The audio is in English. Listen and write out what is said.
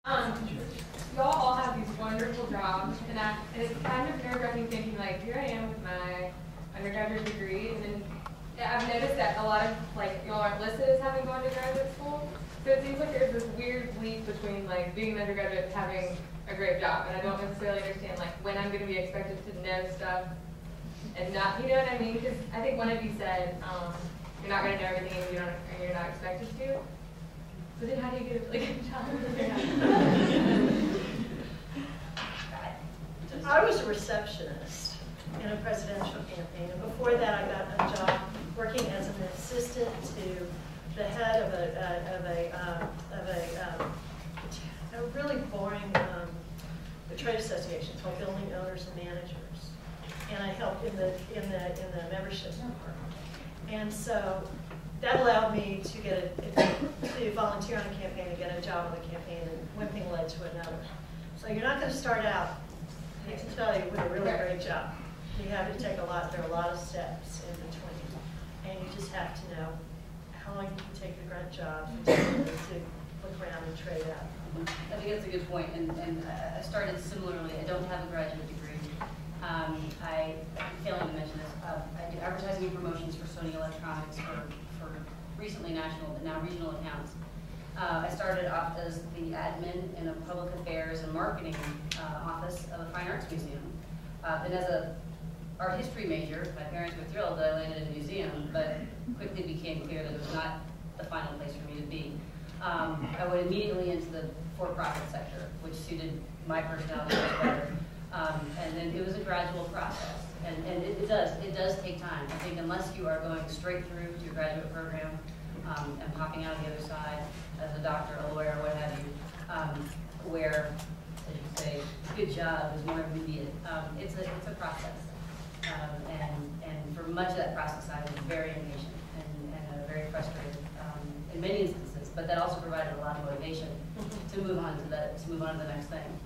Y'all all have these wonderful jobs, and it's kind of nerve-wracking thinking, like, here I am with my undergraduate degree, and then I've noticed that a lot of, like, y'all aren't listed as having gone to graduate school, so it seems like there's this weird leap between, like, being an undergraduate and having a great job, and I don't necessarily understand, like, when I'm going to be expected to know stuff and not, you know what I mean? Because I think one of you said you're not going to know everything and you're not expected to. So then how do you get a really good job? I was a receptionist in a presidential campaign, and before that I got a job working as an assistant to the head of a really boring trade association called Building Owners and Managers, and I helped in the membership department, and so that allowed me to to volunteer on a campaign and get a job on the campaign, and one thing led to another. So you're not going to start out, I hate to tell you, with a really great job. You have to take there are a lot of steps in between, and you just have to know how long you can take the grunt job to look around and trade out. I think that's a good point, and I started similarly. I don't have a graduate degree. I'm failing to mention this. I do advertising and promotions for Sony Electronics for recently national, but now regional accounts. I started off as the admin in a public affairs and marketing office of a fine arts museum. And as an art history major, my parents were thrilled that I landed in a museum, but quickly became clear that it was not the final place for me to be. I went immediately into the for-profit sector, which suited my personality much better. And then it was a gradual process, and it does take time. I think unless you are going straight through to your graduate program and popping out on the other side as a doctor, a lawyer, what have you, where, as you say, good job is more immediate. It's a process, and for much of that process, I was very impatient and very frustrated in many instances. But that also provided a lot of motivation to move on to the next thing.